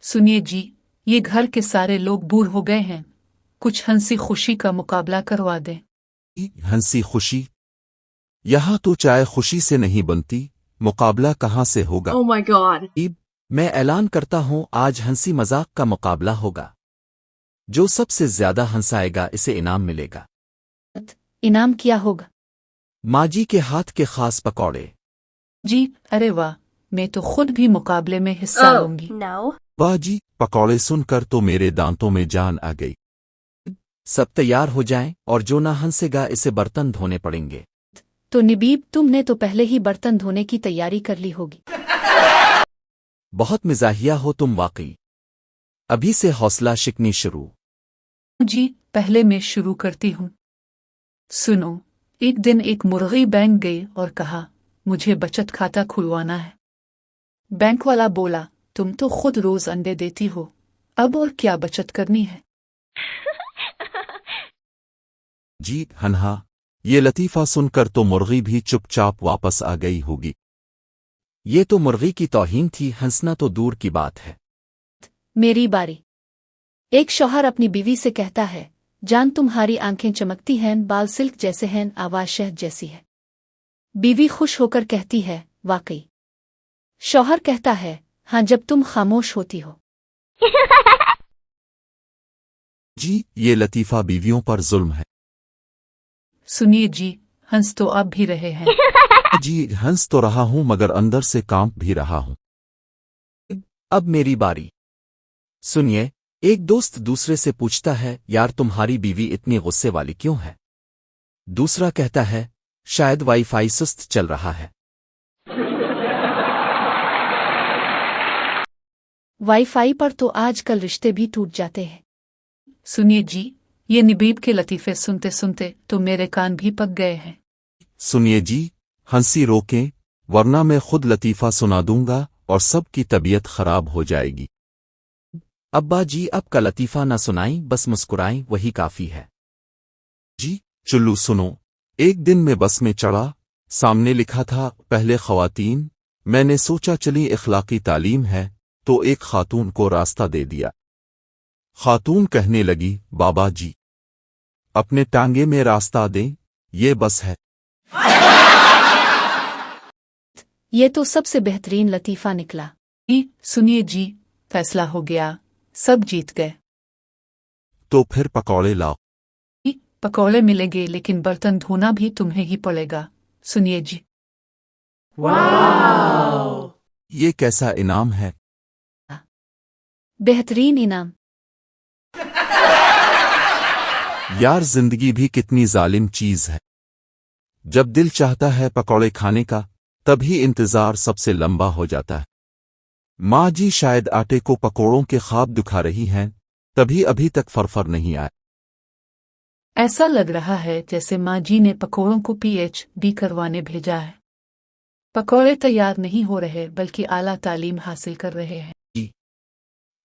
सुनिए जी, ये घर के सारे लोग बूढ़ हो गए हैं, कुछ हंसी खुशी का मुकाबला करवा दें। हंसी खुशी? यहाँ तो चाय खुशी से नहीं बनती, मुकाबला कहाँ से होगा? Oh my god. मैं ऐलान करता हूँ आज हंसी मजाक का मुकाबला होगा। जो सबसे ज्यादा हंसाएगा इसे इनाम मिलेगा। इनाम क्या होगा? माँ जी के हाथ के खास पकौड़े। जी, अरे वाह, मैं तो खुद भी मुकाबले में हिस्सा Oh लूंगी। no. वाह जी, पकौड़े सुनकर तो मेरे दांतों में जान आ गई। सब तैयार हो जाएं और जो ना हंसेगा इसे बर्तन धोने पड़ेंगे। तो निबीब, तुमने तो पहले ही बर्तन धोने की तैयारी कर ली होगी। बहुत मिजाहिया हो तुम वाकई। अभी से हौसला शिकनी शुरू। जी, पहले मैं शुरू करती हूँ। सुनो, एक दिन एक मुर्गी बैंक गई और कहा, मुझे बचत खाता खुलवाना है। बैंक वाला बोला, तुम तो खुद रोज अंडे देती हो, अब और क्या बचत करनी है? जी हन्हा, ये लतीफ़ा सुनकर तो मुर्गी भी चुपचाप वापस आ गई होगी। ये तो मुर्गी की तौहीन थी, हंसना तो दूर की बात है। मेरी बारी। एक शौहर अपनी बीवी से कहता है, जान तुम्हारी आंखें चमकती हैं, बाल सिल्क जैसे हैं, आवाज शहद जैसी है। बीवी खुश होकर कहती है, वाकई। शौहर कहता है, हाँ, जब तुम खामोश होती हो। जी, ये लतीफ़ा बीवियों पर जुल्म है। सुनिए जी, हंस तो अब भी रहे हैं। जी हंस तो रहा हूं मगर अंदर से कांप भी रहा हूं। अब मेरी बारी। सुनिए, एक दोस्त दूसरे से पूछता है, यार तुम्हारी बीवी इतनी गुस्से वाली क्यों है? दूसरा कहता है, शायद वाईफाई सुस्त चल रहा है। वाईफाई पर तो आजकल रिश्ते भी टूट जाते हैं। सुनिए जी, ये निबीब के लतीफे सुनते सुनते तो मेरे कान भी पक गए हैं। सुनिए जी, हंसी रोकें वरना मैं खुद लतीफ़ा सुना दूंगा और सबकी तबीयत खराब हो जाएगी। अब्बा जी, अब का लतीफ़ा ना सुनाई, बस मुस्कुराएं, वही काफी है। जी चुल्लू सुनो, एक दिन मैं बस में चढ़ा, सामने लिखा था पहले ख़वातीन। मैंने सोचा चली इखलाकी तालीम है, तो एक खातून को रास्ता दे दिया। खातून कहने लगी, बाबा जी अपने टांगे में रास्ता दें, ये बस है। ये तो सबसे बेहतरीन लतीफा निकला। सुनिए जी, फैसला हो गया, सब जीत गए। तो फिर पकौड़े लाओ। पकौड़े मिलेंगे लेकिन बर्तन धोना भी तुम्हें ही पड़ेगा। सुनिए जी। Wow. ये कैसा इनाम है? बेहतरीन इनाम। यार जिंदगी भी कितनी जालिम चीज है। जब दिल चाहता है पकौड़े खाने का, तभी इंतजार सबसे लंबा हो जाता है। माँ जी शायद आटे को पकौड़ों के ख्वाब दिखा रही हैं, तभी अभी तक फरफर नहीं आया। ऐसा लग रहा है जैसे माँ जी ने पकौड़ों को PhD करवाने भेजा है। पकौड़े तैयार नहीं हो रहे बल्कि आला तालीम हासिल कर रहे हैं।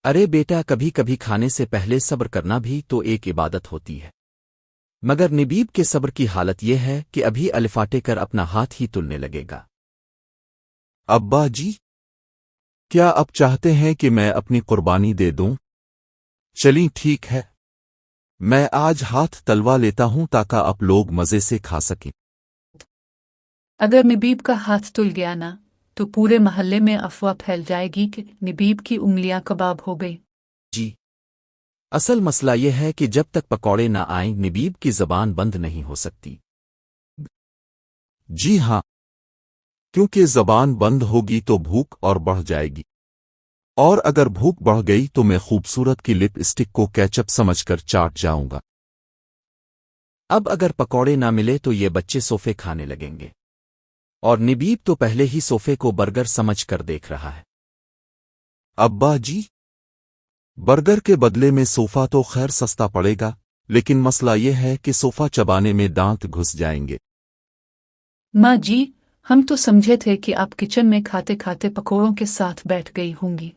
अरे बेटा, कभी कभी खाने से पहले सब्र करना भी तो एक इबादत होती है। मगर निबीब के सब्र की हालत यह है कि अभी अलिफाटे कर अपना हाथ ही तुलने लगेगा। अब्बा जी, क्या अब चाहते हैं कि मैं अपनी कुर्बानी दे दूं? चलिए ठीक है, मैं आज हाथ तलवा लेता हूं ताकि आप लोग मजे से खा सकें। अगर निबीब का हाथ तुल गया ना, तो पूरे मोहल्ले में अफवाह फैल जाएगी कि निबीब की उंगलियां कबाब हो गई। जी, असल मसला यह है कि जब तक पकौड़े ना आएं निबीब की जबान बंद नहीं हो सकती। जी हाँ, क्योंकि जबान बंद होगी तो भूख और बढ़ जाएगी, और अगर भूख बढ़ गई तो मैं खूबसूरत की लिपस्टिक को केचप समझकर चाट जाऊंगा। अब अगर पकौड़े ना मिले तो ये बच्चे सोफे खाने लगेंगे, और निबीब तो पहले ही सोफे को बर्गर समझकर देख रहा है। अब्बा जी, बर्गर के बदले में सोफा तो खैर सस्ता पड़ेगा, लेकिन मसला यह है कि सोफा चबाने में दांत घुस जाएंगे। माँ जी, हम तो समझे थे कि आप किचन में खाते खाते पकौड़ों के साथ बैठ गई होंगी।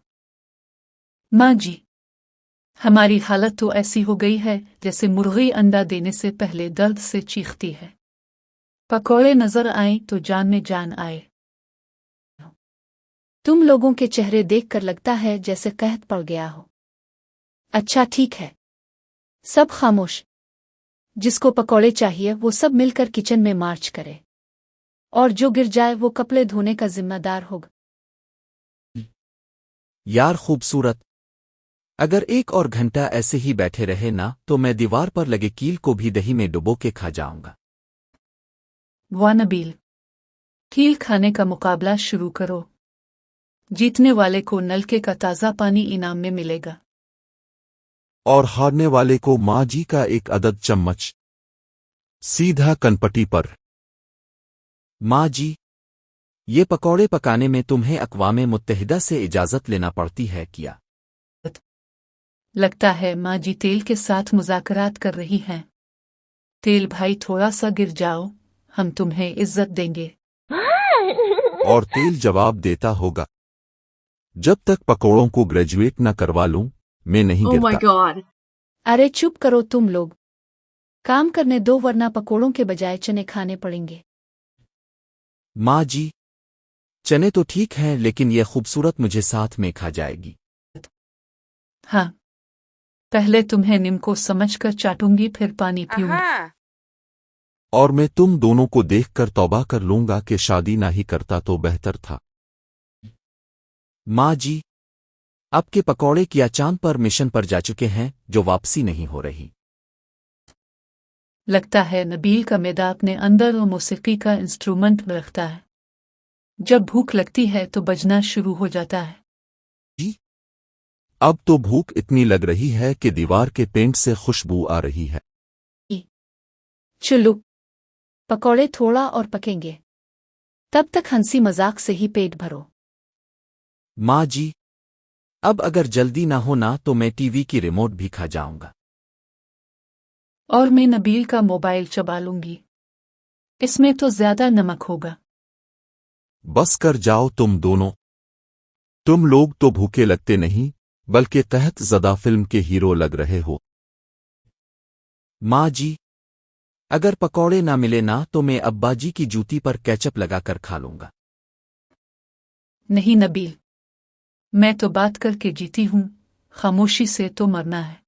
माँ जी, हमारी हालत तो ऐसी हो गई है जैसे मुर्गी अंडा देने से पहले दर्द से चीखती है। पकौड़े नजर आए तो जान में जान आए। तुम लोगों के चेहरे देखकर लगता है जैसे कहत पड़ गया हो। अच्छा ठीक है, सब खामोश। जिसको पकौड़े चाहिए वो सब मिलकर किचन में मार्च करे, और जो गिर जाए वो कपड़े धोने का जिम्मेदार होगा। यार खूबसूरत, अगर 1 और घंटा ऐसे ही बैठे रहे ना तो मैं दीवार पर लगे कील को भी दही में डुबो के खा जाऊंगा। वाह नबील, कील खाने का मुकाबला शुरू करो। जीतने वाले को नलके का ताज़ा पानी इनाम में मिलेगा। और हारने वाले को माँ जी का 1 अदद चम्मच सीधा कनपटी पर। माँ जी, ये पकौड़े पकाने में तुम्हें अक़वामे मुत्तहिदा से इजाज़त लेना पड़ती है क्या? लगता है माँ जी तेल के साथ मुज़ाकरात कर रही हैं। तेल भाई थोड़ा सा गिर जाओ, हम तुम्हें इज्जत देंगे। और तेल जवाब देता होगा, जब तक पकौड़ों को ग्रेजुएट न करवा लूं मैं नहीं Oh my गिरता। god. अरे चुप करो तुम लोग, काम करने दो वरना पकोड़ों के बजाय चने खाने पड़ेंगे। माँ जी, चने तो ठीक हैं लेकिन ये खूबसूरत मुझे साथ में खा जाएगी। हाँ, पहले तुम्हें निम को समझकर चाटूंगी फिर पानी पीऊंगी। Aha. और मैं तुम दोनों को देखकर तौबा कर लूंगा कि शादी ना ही करता तो बेहतर था। माँ जी, आपके पकौड़े क्या चांद पर मिशन पर जा चुके हैं जो वापसी नहीं हो रही? लगता है नबील का मैदा अपने अंदर और मौसीकी का इंस्ट्रूमेंट रखता है। जब भूख लगती है तो बजना शुरू हो जाता है। जी, अब तो भूख इतनी लग रही है कि दीवार के पेंट से खुशबू आ रही है। चलो, पकौड़े थोड़ा और पकेंगे, तब तक हंसी मजाक से ही पेट भरो। माँ जी, अब अगर जल्दी ना हो ना तो मैं टीवी की रिमोट भी खा जाऊंगा। और मैं नबील का मोबाइल चबा लूंगी, इसमें तो ज्यादा नमक होगा। बस कर जाओ तुम दोनों। तुम लोग तो भूखे लगते नहीं बल्कि कहत ज़दा फिल्म के हीरो लग रहे हो। माँ जी, अगर पकौड़े ना मिले ना तो मैं अब्बा जी की जूती पर केचप लगाकर खा लूंगा। नहीं नबील, मैं तो बात करके जीती हूं, खामोशी से तो मरना है।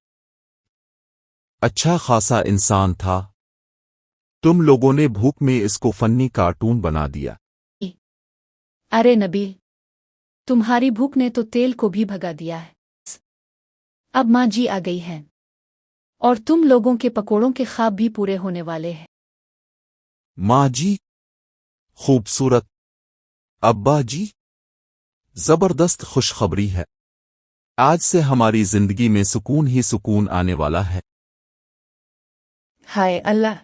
अच्छा खासा इंसान था, तुम लोगों ने भूख में इसको फन्नी कार्टून बना दिया। अरे नबील, तुम्हारी भूख ने तो तेल को भी भगा दिया है। अब माँ जी आ गई हैं, और तुम लोगों के पकोड़ों के ख्वाब भी पूरे होने वाले हैं। माँ जी, खूबसूरत, अब्बा जी, जबरदस्त खुशखबरी है। आज से हमारी जिंदगी में सुकून ही सुकून आने वाला है। हाय अल्लाह,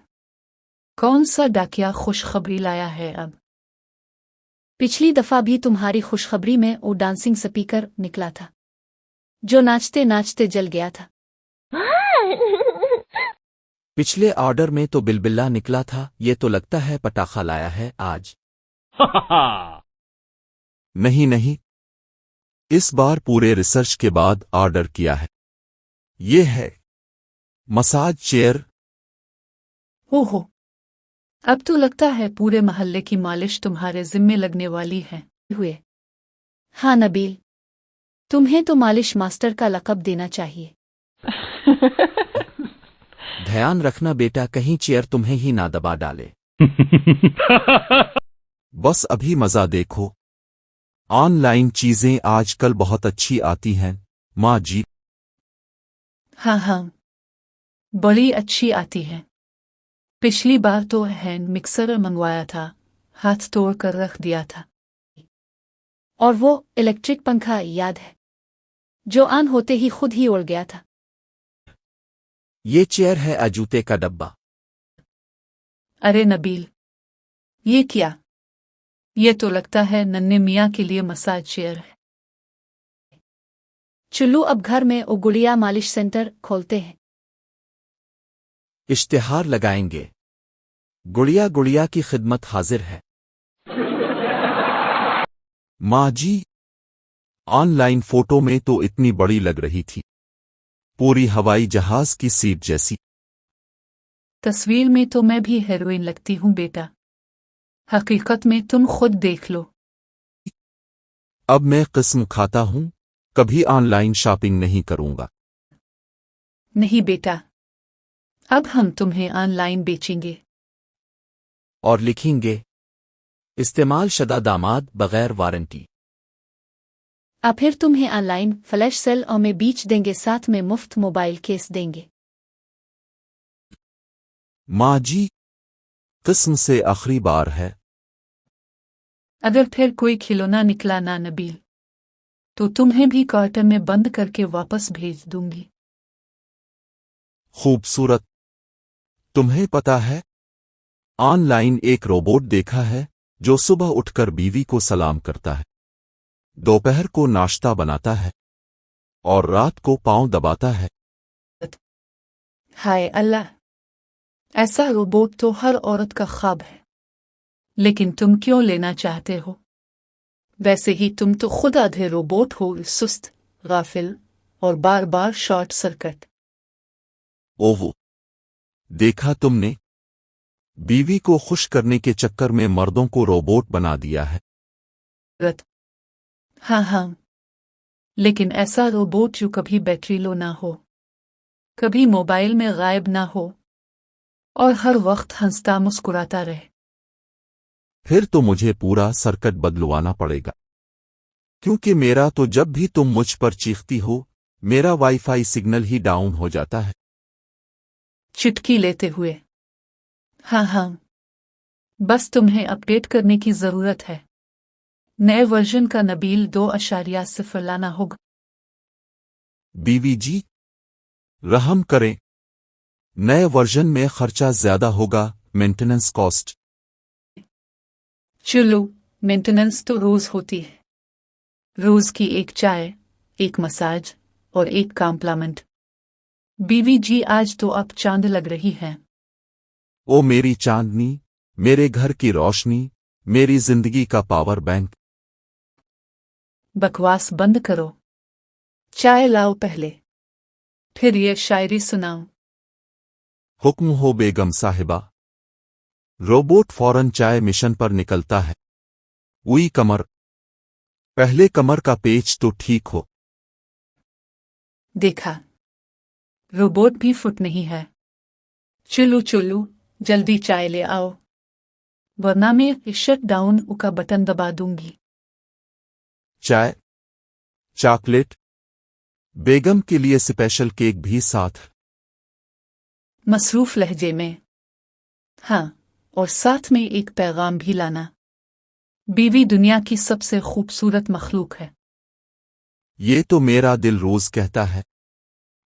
कौन सा डाकिया खुशखबरी लाया है अब? पिछली दफा भी तुम्हारी खुशखबरी में वो डांसिंग स्पीकर निकला था, जो नाचते नाचते जल गया था। पिछले ऑर्डर में तो बिलबिल्ला निकला था, ये तो लगता है पटाखा लाया है आज। नहीं नहीं, इस बार पूरे रिसर्च के बाद ऑर्डर किया है। ये है मसाज चेयर। ओहो, अब तो लगता है पूरे महल्ले की मालिश तुम्हारे जिम्मे लगने वाली है। हुए हाँ नबील, तुम्हें तो मालिश मास्टर का लक़ब देना चाहिए। ध्यान रखना बेटा, कहीं चेयर तुम्हें ही ना दबा डाले। बस अभी मजा देखो, ऑनलाइन चीजें आजकल बहुत अच्छी आती हैं माँ जी। हाँ हाँ, बड़ी अच्छी आती है। पिछली बार तो हैंड मिक्सर मंगवाया था, हाथ तोड़ कर रख दिया था। और वो इलेक्ट्रिक पंखा याद है, जो ऑन होते ही खुद ही उड़ गया था। ये चेयर है अजूते का डब्बा। अरे नबील, ये क्या? ये तो लगता है नन्हे मियाँ के लिए मसाज चेयर है। चुल्लू, अब घर में ओ गुड़िया मालिश सेंटर खोलते हैं। इश्तिहार लगाएंगे, गुड़िया गुड़िया की खिदमत हाजिर है। माँ जी, ऑनलाइन फोटो में तो इतनी बड़ी लग रही थी, पूरी हवाई जहाज की सीट जैसी। तस्वीर में तो मैं भी हीरोइन लगती हूँ बेटा, हकीकत में तुम खुद देख लो। अब मैं किस्म खाता हूं, कभी ऑनलाइन शॉपिंग नहीं करूंगा। नहीं बेटा, अब हम तुम्हें ऑनलाइन बेचेंगे। और लिखेंगे इस्तेमाल शदा दामाद बगैर वारंटी। अब फिर तुम्हें ऑनलाइन फ्लैश सेल और में बीच देंगे, साथ में मुफ्त मोबाइल केस देंगे। माँ जी, किस्म से आखिरी बार है। अगर फिर कोई खिलौना निकला ना नबील, तो तुम्हें भी कार्टन में बंद करके वापस भेज दूंगी। खूबसूरत। तुम्हें पता है, ऑनलाइन एक रोबोट देखा है जो सुबह उठकर बीवी को सलाम करता है, दोपहर को नाश्ता बनाता है और रात को पांव दबाता है। हाय अल्लाह, ऐसा रोबोट तो हर औरत का ख्वाब है, लेकिन तुम क्यों लेना चाहते हो? वैसे ही तुम तो खुद आधे रोबोट हो, सुस्त, गाफिल और बार बार शॉर्ट सर्किट। ओहो, देखा तुमने, बीवी को खुश करने के चक्कर में मर्दों को रोबोट बना दिया है। हाँ, लेकिन ऐसा रोबोट जो कभी बैटरी लो ना हो, कभी मोबाइल में गायब ना हो और हर वक्त हंसता मुस्कुराता रहे। फिर तो मुझे पूरा सर्किट बदलवाना पड़ेगा, क्योंकि मेरा तो जब भी तुम मुझ पर चीखती हो, मेरा वाईफाई सिग्नल ही डाउन हो जाता है। चुटकी लेते हुए, हाँ, बस तुम्हें अपडेट करने की जरूरत है। नए वर्जन का नबील 2.0 लाना होगा। बीवी जी, रहम करें, नए वर्जन में खर्चा ज्यादा होगा, मेंटेनेंस कॉस्ट। चलो, मेंटेनेंस तो रोज होती है, रोज की एक चाय, एक मसाज और एक कॉम्प्लीमेंट। बीवी जी, आज तो आप चांद लग रही हैं। ओ मेरी चांदनी, मेरे घर की रोशनी, मेरी जिंदगी का पावर बैंक। बकवास बंद करो, चाय लाओ पहले, फिर ये शायरी सुनाओ। हुक्म हो बेगम साहिबा। रोबोट फौरन चाय मिशन पर निकलता है। उई कमर, पहले कमर का पेच तो ठीक हो। देखा, रोबोट भी फुट नहीं है। चलो, जल्दी चाय ले आओ, वरना मैं शट डाउन का बटन दबा दूंगी। चाय, चॉकलेट, बेगम के लिए स्पेशल केक भी साथ। मसरूफ लहजे में, हाँ, और साथ में एक पैगाम भी लाना। बीवी दुनिया की सबसे खूबसूरत मखलूक है। ये तो मेरा दिल रोज कहता है,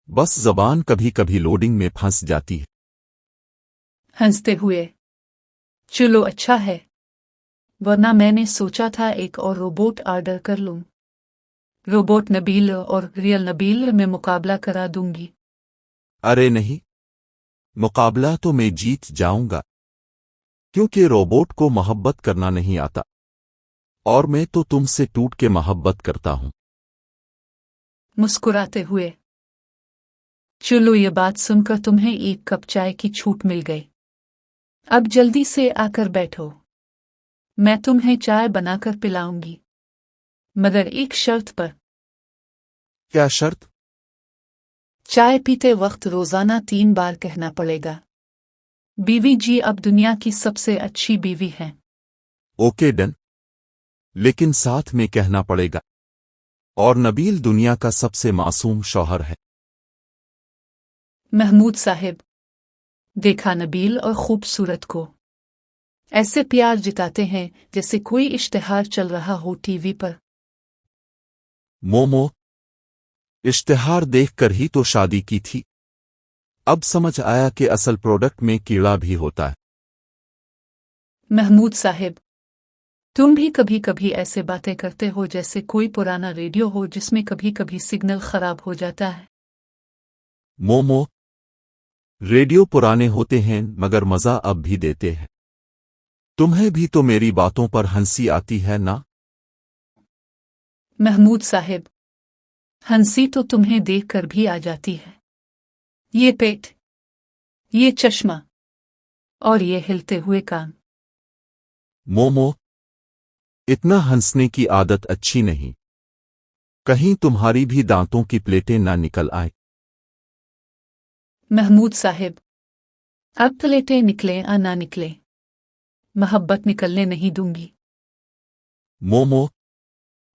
बस जबान कभी कभी लोडिंग में फंस जाती है। हंसते हुए, चलो अच्छा है, वरना मैंने सोचा था एक और रोबोट ऑर्डर कर लूं। रोबोट नबील और रियल नबील में मुकाबला करा दूंगी। अरे नहीं, मुकाबला तो मैं जीत जाऊंगा, क्योंकि रोबोट को मोहब्बत करना नहीं आता, और मैं तो तुमसे टूट के मोहब्बत करता हूं। मुस्कुराते हुए, चलो ये बात सुनकर तुम्हें एक कप चाय की छूट मिल गई। अब जल्दी से आकर बैठो, मैं तुम्हें चाय बनाकर पिलाऊंगी, मगर एक शर्त पर। क्या शर्त? चाय पीते वक्त रोजाना 3 बार कहना पड़ेगा, बीवी जी अब दुनिया की सबसे अच्छी बीवी हैं। ओके डन, लेकिन साथ में कहना पड़ेगा, और नबील दुनिया का सबसे मासूम शौहर है। महमूद साहिब, देखा नबील और खूबसूरत को ऐसे प्यार जिताते हैं जैसे कोई इश्तिहार चल रहा हो टीवी पर। मोमो, इश्तिहार देखकर ही तो शादी की थी, अब समझ आया कि असल प्रोडक्ट में कीड़ा भी होता है। महमूद साहिब, तुम भी कभी कभी ऐसे बातें करते हो जैसे कोई पुराना रेडियो हो जिसमें कभी कभी सिग्नल खराब हो जाता है। मोमो, रेडियो पुराने होते हैं मगर मजा अब भी देते हैं। तुम्हें भी तो मेरी बातों पर हंसी आती है ना? महमूद साहिब, हंसी तो तुम्हें देखकर भी आ जाती है। ये पेट, ये चश्मा और ये हिलते हुए कान। मोमो, اتنا ہنسنے کی عادت اچھی نہیں، کہیں تمہاری بھی دانتوں کی پلیٹیں نہ نکل آئے۔ محمود صاحب، اب پلیٹیں نکلیں یا نہ نکلیں، محبت نکلنے نہیں دوں گی۔ مومو،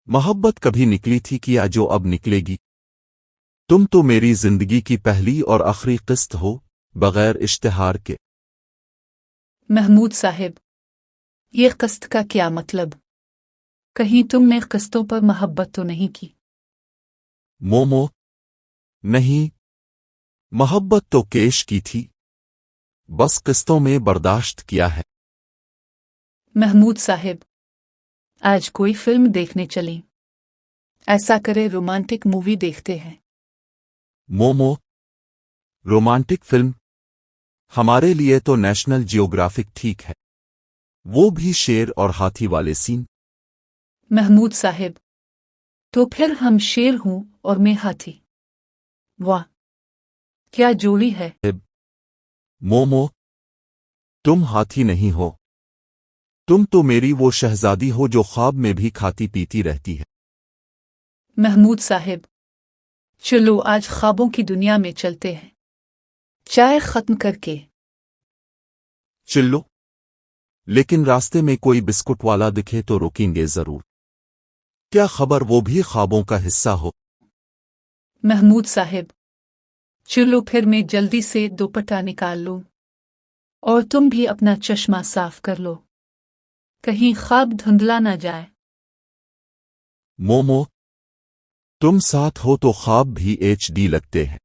محبت کبھی نکلی تھی کیا جو اب نکلے گی؟ تم تو میری زندگی کی پہلی اور آخری قسط ہو، بغیر اشتہار کے۔ محمود صاحب، یہ قسط کا کیا مطلب؟ کہیں تم نے قسطوں پر محبت تو نہیں کی؟ مومو، نہیں، محبت تو کیش کی تھی، بس قسطوں میں برداشت کیا ہے۔ محمود صاحب، آج کوئی فلم دیکھنے چلیں؟ ایسا کرے رومانٹک مووی دیکھتے ہیں۔ Momo, romantic film? ہمارے لیے تو نیشنل جیوگرافک ٹھیک ہے، وہ بھی شیر اور ہاتھی والے سین۔ محمود صاحب، تو پھر ہم شیر ہوں اور میں ہاتھی۔ واہ، کیا جوڑی ہے! مومو، تم ہاتھی نہیں ہو، تم تو میری وہ شہزادی ہو جو خواب میں بھی کھاتی پیتی رہتی ہے۔ محمود صاحب، چلو آج خوابوں کی دنیا میں چلتے ہیں، چائے ختم کر کے۔ چلو، لیکن راستے میں کوئی بسکٹ والا دکھے تو روکیں گے ضرور، کیا خبر وہ بھی خوابوں کا حصہ ہو۔ محمود صاحب، چلو پھر میں جلدی سے دوپٹہ نکال لوں، اور تم بھی اپنا چشمہ صاف کر لو، کہیں خواب دھندلا نہ جائے۔ مومو، تم ساتھ ہو تو خواب بھی HD لگتے ہیں۔